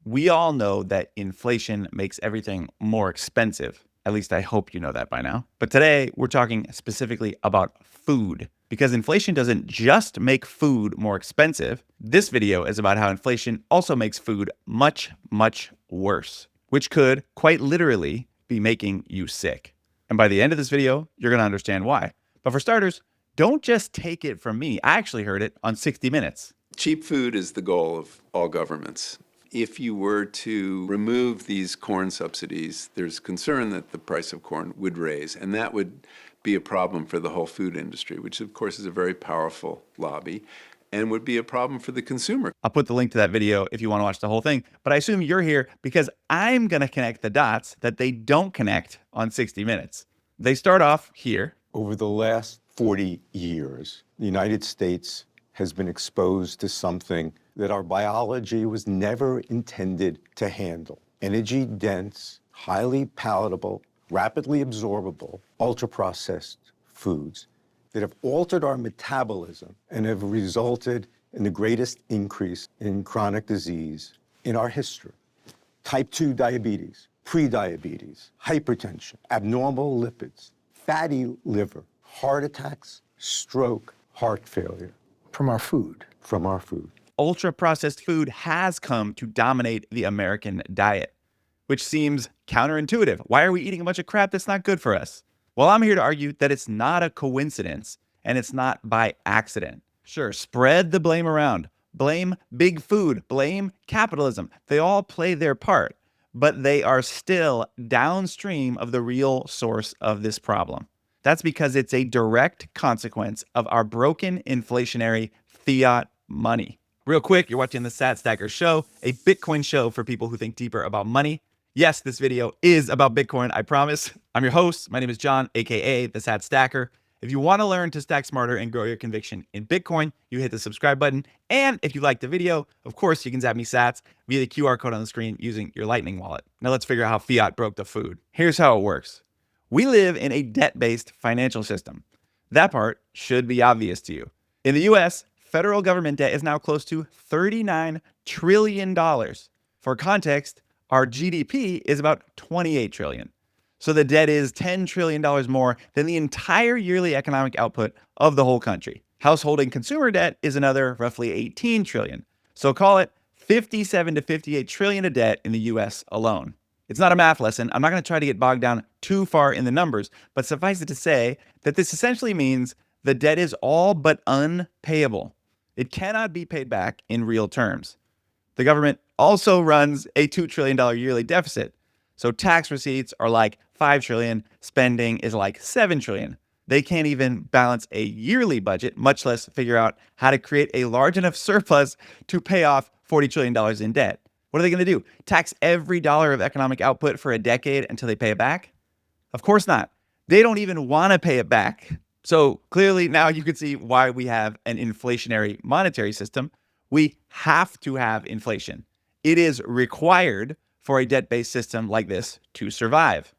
We all know that inflation makes everything more expensive. At least I hope you know that by now. But today we're talking specifically about food because inflation doesn't just make food more expensive. This video is about how inflation also makes food much, much worse, which could quite literally be making you sick. And by the end of this video, you're going to understand why. But for starters, don't just take it from me. I actually heard it on 60 Minutes. Cheap food is the goal of all governments. If you were to remove these corn subsidies, there's concern that the price of corn would raise, and that would be a problem for the whole food industry, which of course is a very powerful lobby, and would be a problem for the consumer. I'll put the link to that video if you want to watch the whole thing, but I assume you're here because I'm going to connect the dots that they don't connect on 60 Minutes. They start off here. Over the last 40 years, the United States has been exposed to something that our biology was never intended to handle. Energy-dense, highly palatable, rapidly absorbable, ultra-processed foods that have altered our metabolism and have resulted in the greatest increase in chronic disease in our history. Type 2 diabetes, prediabetes, hypertension, abnormal lipids, fatty liver, heart attacks, stroke, heart failure. From our food. From our food. Ultra-processed food has come to dominate the American diet, which seems counterintuitive. Why are we eating a bunch of crap that's not good for us? Well, I'm here to argue that it's not a coincidence and it's not by accident. Sure, spread the blame around. Blame big food, blame capitalism. They all play their part, but they are still downstream of the real source of this problem. That's because it's a direct consequence of our broken inflationary fiat money. Real quick, you're watching the Sat Stacker Show, a Bitcoin show for people who think deeper about money. Yes, this video is about Bitcoin, I promise. I'm your host. My name is John, aka the Sat Stacker. If you want to learn to stack smarter and grow your conviction in Bitcoin, you hit the subscribe button. And if you like the video, of course, you can zap me sats via the QR code on the screen using your Lightning wallet. Now let's figure out how fiat broke the food. Here's how it works. We live in a debt-based financial system. That part should be obvious to you. In the US, federal government debt is now close to $39 trillion. For context, our GDP is about $28 trillion. So the debt is $10 trillion more than the entire yearly economic output of the whole country. Household and consumer debt is another roughly $18 trillion. So call it 57 to 58 trillion of debt in the US alone. It's not a math lesson. I'm not going to try to get bogged down too far in the numbers, but suffice it to say that this essentially means the debt is all but unpayable. It cannot be paid back in real terms. The government also runs a $2 trillion yearly deficit. So tax receipts are like $5 trillion, spending is like $7 trillion. They can't even balance a yearly budget, much less figure out how to create a large enough surplus to pay off $40 trillion in debt. What are they going to do? Tax every dollar of economic output for a decade until they pay it back? Of course not. They don't even want to pay it back. So clearly now you can see why we have an inflationary monetary system. We have to have inflation. It is required for a debt-based system like this to survive.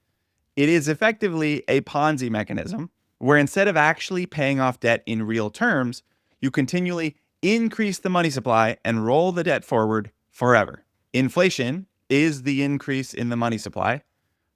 It is effectively a Ponzi mechanism where instead of actually paying off debt in real terms, you continually increase the money supply and roll the debt forward forever. Inflation is the increase in the money supply.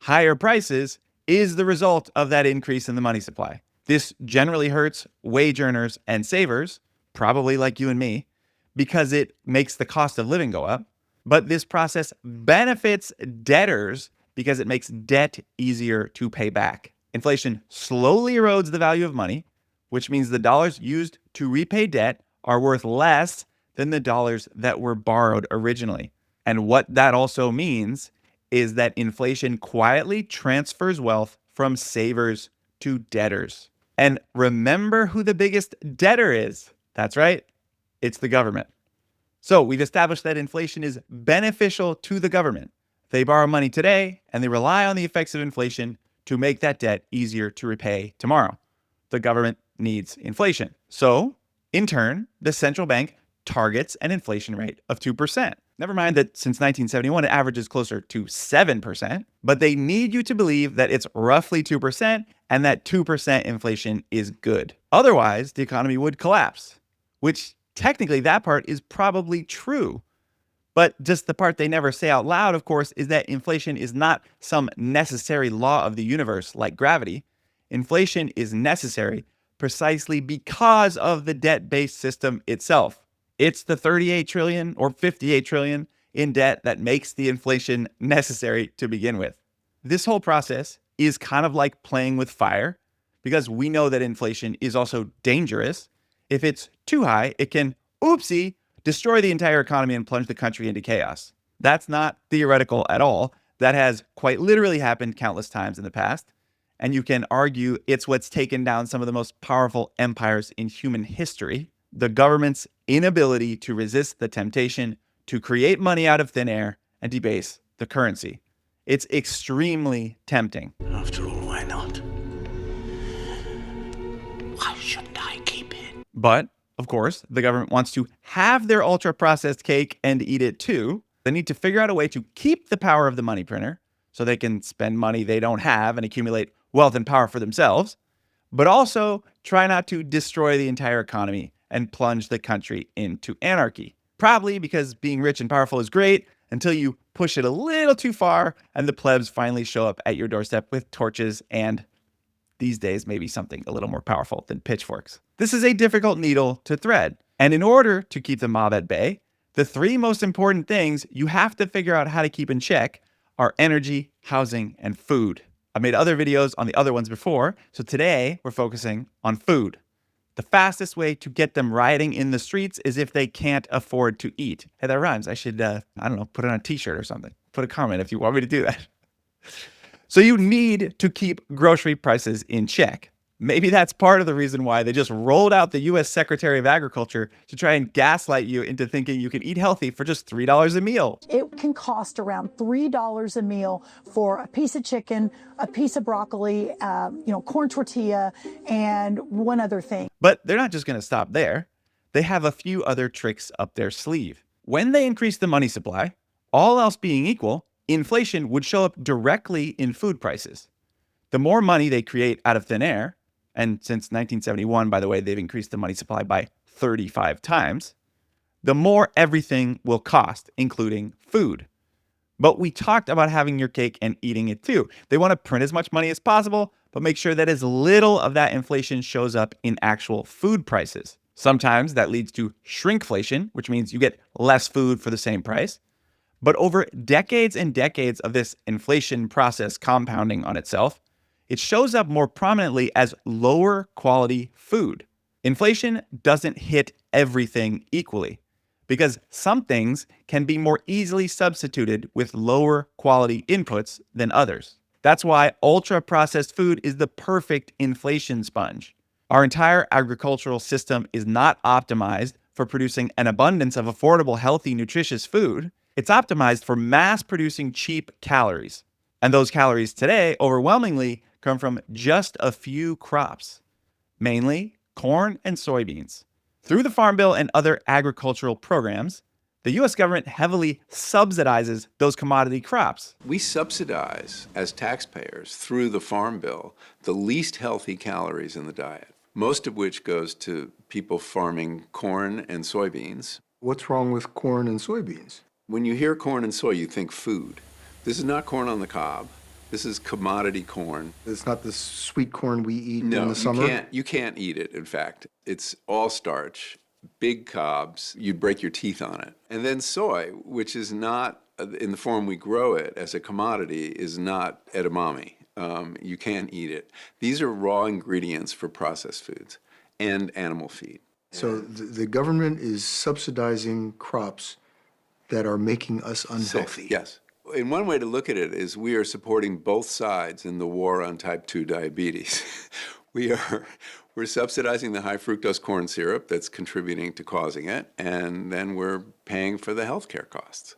Higher prices is the result of that increase in the money supply. This generally hurts wage earners and savers, probably like you and me, because it makes the cost of living go up. But this process benefits debtors because it makes debt easier to pay back. Inflation slowly erodes the value of money, which means the dollars used to repay debt are worth less than the dollars that were borrowed originally. And what that also means is that inflation quietly transfers wealth from savers to debtors. And remember who the biggest debtor is. That's right. It's the government. So we've established that inflation is beneficial to the government. They borrow money today and they rely on the effects of inflation to make that debt easier to repay tomorrow. The government needs inflation. So in turn, the central bank targets an inflation rate of 2%. Never mind that since 1971, it averages closer to 7%, but they need you to believe that it's roughly 2% and that 2% inflation is good. Otherwise, the economy would collapse, which technically that part is probably true. But just the part they never say out loud, of course, is that inflation is not some necessary law of the universe like gravity. Inflation is necessary precisely because of the debt-based system itself. It's the 38 trillion or 58 trillion in debt that makes the inflation necessary to begin with. This whole process is kind of like playing with fire because we know that inflation is also dangerous. If it's too high, it can, oopsie, destroy the entire economy and plunge the country into chaos. That's not theoretical at all. That has quite literally happened countless times in the past. And you can argue it's what's taken down some of the most powerful empires in human history. The government's inability to resist the temptation to create money out of thin air and debase the currency. It's extremely tempting. After all, why not? Why shouldn't I keep it? But, of course, the government wants to have their ultra-processed cake and eat it too. They need to figure out a way to keep the power of the money printer so they can spend money they don't have and accumulate wealth and power for themselves, but also try not to destroy the entire economy and plunge the country into anarchy. Probably because being rich and powerful is great until you push it a little too far and the plebs finally show up at your doorstep with torches and, these days, maybe something a little more powerful than pitchforks. This is a difficult needle to thread. And in order to keep the mob at bay, the three most important things you have to figure out how to keep in check are energy, housing, and food. I've made other videos on the other ones before, so today we're focusing on food. The fastest way to get them rioting in the streets is if they can't afford to eat. Hey, that rhymes. I should, put it on a t-shirt or something. Put a comment if you want me to do that. So you need to keep grocery prices in check. Maybe that's part of the reason why they just rolled out the US Secretary of Agriculture to try and gaslight you into thinking you can eat healthy for just $3 a meal. It can cost around $3 a meal for a piece of chicken, a piece of broccoli, corn tortilla, and one other thing. But they're not just going to stop there. They have a few other tricks up their sleeve. When they increase the money supply, all else being equal, inflation would show up directly in food prices. The more money they create out of thin air, and since 1971, by the way, they've increased the money supply by 35 times, the more everything will cost, including food. But we talked about having your cake and eating it too. They want to print as much money as possible, but make sure that as little of that inflation shows up in actual food prices. Sometimes that leads to shrinkflation, which means you get less food for the same price. But over decades and decades of this inflation process compounding on itself, it shows up more prominently as lower quality food. Inflation doesn't hit everything equally because some things can be more easily substituted with lower quality inputs than others. That's why ultra-processed food is the perfect inflation sponge. Our entire agricultural system is not optimized for producing an abundance of affordable, healthy, nutritious food. It's optimized for mass-producing cheap calories. And those calories today, overwhelmingly, come from just a few crops, mainly corn and soybeans. Through the Farm Bill and other agricultural programs, the US government heavily subsidizes those commodity crops. We subsidize, as taxpayers, through the Farm Bill, the least healthy calories in the diet, most of which goes to people farming corn and soybeans. What's wrong with corn and soybeans? When you hear corn and soy, you think food. This is not corn on the cob. This is commodity corn. It's not the sweet corn we eat in No, the summer? you can't eat it, in fact. It's all starch, big cobs. You'd break your teeth on it. And then soy, which is not, in the form we grow it as a commodity, is not edamame. You can't eat it. These are raw ingredients for processed foods and animal feed. So the government is subsidizing crops that are making us unhealthy. Yes. And one way to look at it is we are supporting both sides in the war on type 2 diabetes. We're subsidizing the high fructose corn syrup that's contributing to causing it, and then we're paying for the healthcare costs.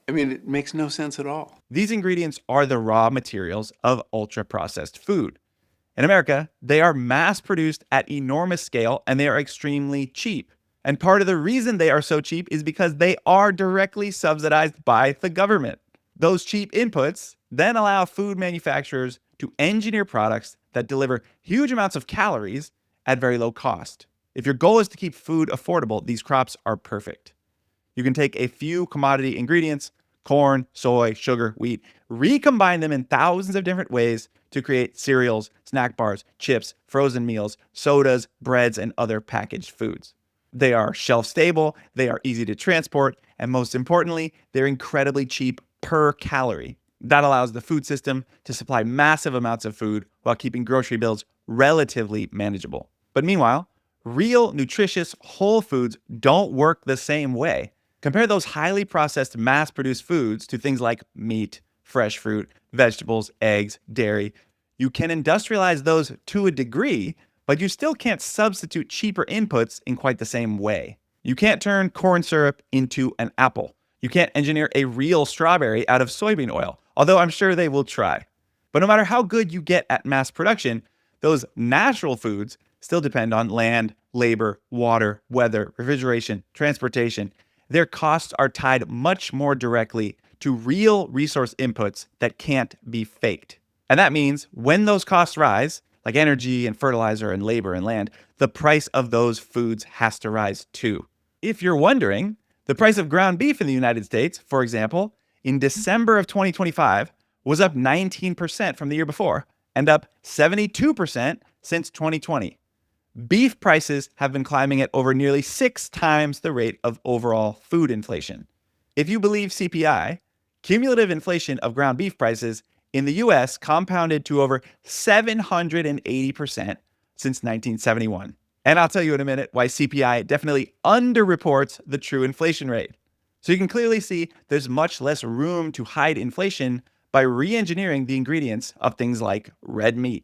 I mean, it makes no sense at all. These ingredients are the raw materials of ultra-processed food. In America, they are mass-produced at enormous scale, and they are extremely cheap. And part of the reason they are so cheap is because they are directly subsidized by the government. Those cheap inputs then allow food manufacturers to engineer products that deliver huge amounts of calories at very low cost. If your goal is to keep food affordable, these crops are perfect. You You can take a few commodity ingredients, corn, soy, sugar, wheat, recombine them in thousands of different ways to create cereals, snack bars, chips, frozen meals, sodas, breads, and other packaged foods. They are shelf stable, they are easy to transport, and most importantly, they're incredibly cheap per calorie. That allows the food system to supply massive amounts of food while keeping grocery bills relatively manageable. But meanwhile, real nutritious whole foods don't work the same way. Compare those highly processed mass-produced foods to things like meat, fresh fruit, vegetables, eggs, dairy. You can industrialize those to a degree, but you still can't substitute cheaper inputs in quite the same way. You can't turn corn syrup into an apple. You can't engineer a real strawberry out of soybean oil, although I'm sure they will try. But no matter how good you get at mass production, those natural foods still depend on land, labor, water, weather, refrigeration, transportation. Their costs are tied much more directly to real resource inputs that can't be faked. And that means when those costs rise, like energy and fertilizer and labor and land, the price of those foods has to rise too. If you're wondering, the price of ground beef in the United States, for example, in December of 2025 was up 19% from the year before and up 72% since 2020. Beef prices have been climbing at over nearly 6 times the rate of overall food inflation. If you believe CPI, cumulative inflation of ground beef prices in the US compounded to over 780% since 1971. And I'll tell you in a minute why CPI definitely underreports the true inflation rate. So you can clearly see there's much less room to hide inflation by re-engineering the ingredients of things like red meat.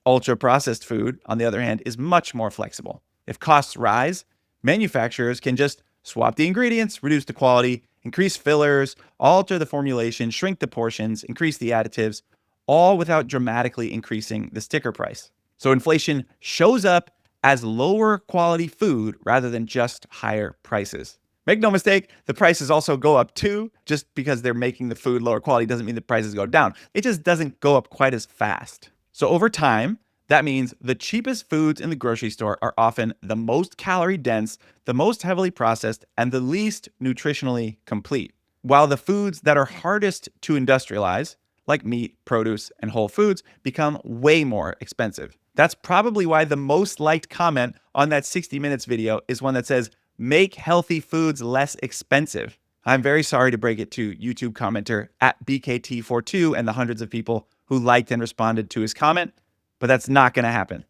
Ultra-processed food, on the other hand, is much more flexible. If costs rise, manufacturers can just swap the ingredients, reduce the quality, increase fillers, alter the formulation, shrink the portions, increase the additives, all without dramatically increasing the sticker price. So inflation shows up as lower quality food rather than just higher prices. Make no mistake, the prices also go up too. Just because they're making the food lower quality doesn't mean the prices go down. It just doesn't go up quite as fast. So over time, that means the cheapest foods in the grocery store are often the most calorie dense, the most heavily processed, and the least nutritionally complete. While the foods that are hardest to industrialize, like meat, produce, and whole foods, become way more expensive. That's probably why the most liked comment on that 60 Minutes video is one that says, "Make healthy foods less expensive." I'm very sorry to break it to YouTube commenter at BKT42 and the hundreds of people who liked and responded to his comment, but that's not going to happen.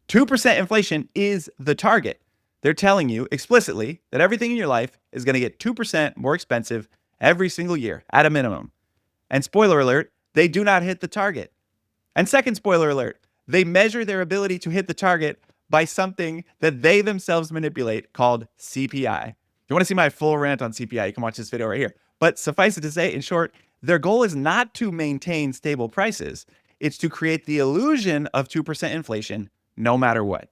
2% inflation is the target. They're telling you explicitly that everything in your life is going to get 2% more expensive every single year at a minimum. And spoiler alert, they do not hit the target. And second spoiler alert, they measure their ability to hit the target by something that they themselves manipulate called CPI. If you want to see my full rant on CPI, you can watch this video right here. But suffice it to say, in short, their goal is not to maintain stable prices. It's to create the illusion of 2% inflation no matter what.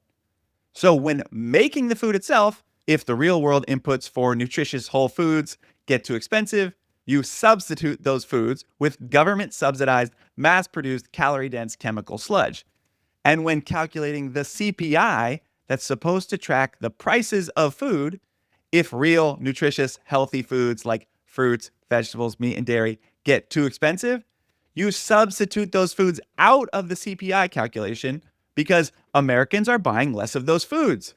So when making the food itself, if the real world inputs for nutritious whole foods get too expensive, you substitute those foods with government subsidized, mass produced, calorie dense chemical sludge. And when calculating the CPI that's supposed to track the prices of food, if real nutritious healthy foods like fruits, vegetables, meat, and dairy get too expensive, you substitute those foods out of the CPI calculation because Americans are buying less of those foods.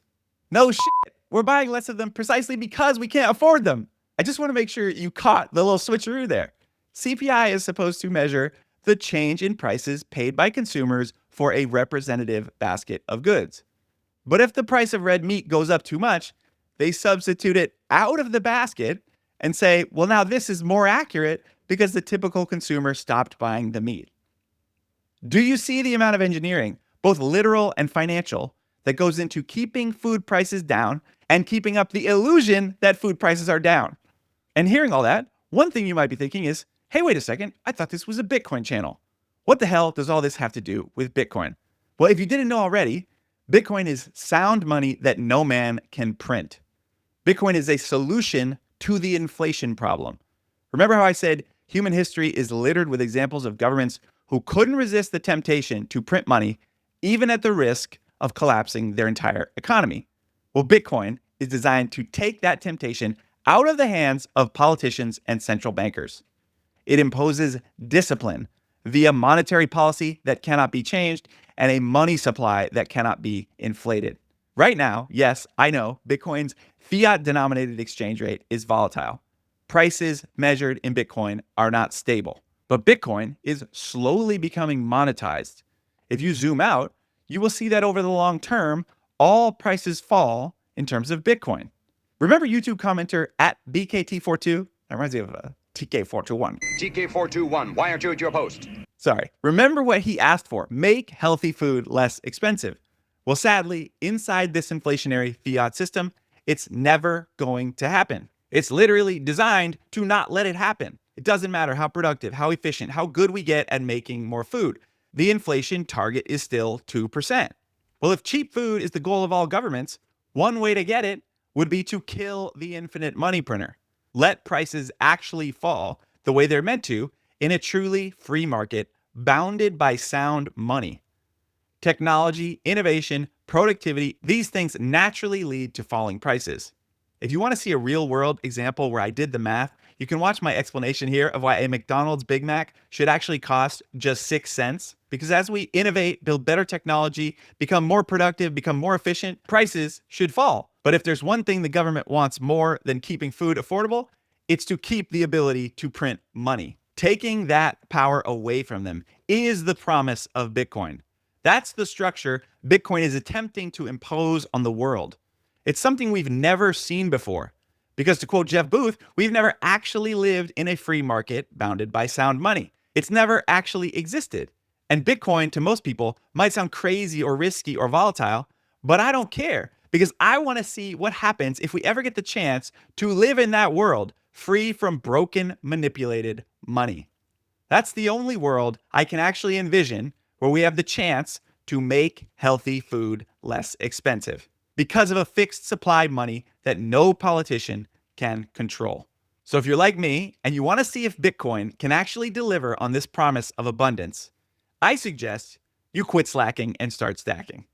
No shit, we're buying less of them precisely because we can't afford them. I just want to make sure you caught the little switcheroo there. CPI is supposed to measure the change in prices paid by consumers for a representative basket of goods. But if the price of red meat goes up too much, they substitute it out of the basket and say, well, now this is more accurate because the typical consumer stopped buying the meat. Do you see the amount of engineering, both literal and financial, that goes into keeping food prices down and keeping up the illusion that food prices are down? And hearing all that, one thing you might be thinking is, hey, wait a second, I thought this was a Bitcoin channel. What the hell does all this have to do with Bitcoin? Well, if you didn't know already, Bitcoin is sound money that no man can print. Bitcoin is a solution to the inflation problem. Remember how I said human history is littered with examples of governments who couldn't resist the temptation to print money, even at the risk of collapsing their entire economy? Well, Bitcoin is designed to take that temptation out of the hands of politicians and central bankers. It imposes discipline via monetary policy that cannot be changed and a money supply that cannot be inflated. Right now, yes, I know, Bitcoin's fiat-denominated exchange rate is volatile. Prices measured in Bitcoin are not stable, but Bitcoin is slowly becoming monetized. If you zoom out, you will see that over the long term, all prices fall in terms of Bitcoin. Remember YouTube commenter at BKT42? That reminds me of TK421. TK421, why aren't you at your post? Sorry. Remember what he asked for: make healthy food less expensive. Well, sadly, inside this inflationary fiat system, it's never going to happen. It's literally designed to not let it happen. It doesn't matter how productive, how efficient, how good we get at making more food. The inflation target is still 2%. Well, if cheap food is the goal of all governments, one way to get it would be to kill the infinite money printer. Let prices actually fall the way they're meant to in a truly free market bounded by sound money. Technology, innovation, productivity, these things naturally lead to falling prices. If you want to see a real world example where I did the math, you can watch my explanation here of why a McDonald's Big Mac should actually cost just 6 cents. Because as we innovate, build better technology, become more productive, become more efficient, prices should fall. But if there's one thing the government wants more than keeping food affordable, it's to keep the ability to print money. Taking that power away from them is the promise of Bitcoin. That's the structure Bitcoin is attempting to impose on the world. It's something we've never seen before. Because to quote Jeff Booth, we've never actually lived in a free market bounded by sound money. It's never actually existed. And Bitcoin, to most people, might sound crazy or risky or volatile, but I don't care because I want to see what happens if we ever get the chance to live in that world free from broken, manipulated money. That's the only world I can actually envision where we have the chance to make healthy food less expensive because of a fixed supply money that no politician can control. So if you're like me and you want to see if Bitcoin can actually deliver on this promise of abundance, I suggest you quit slacking and start stacking.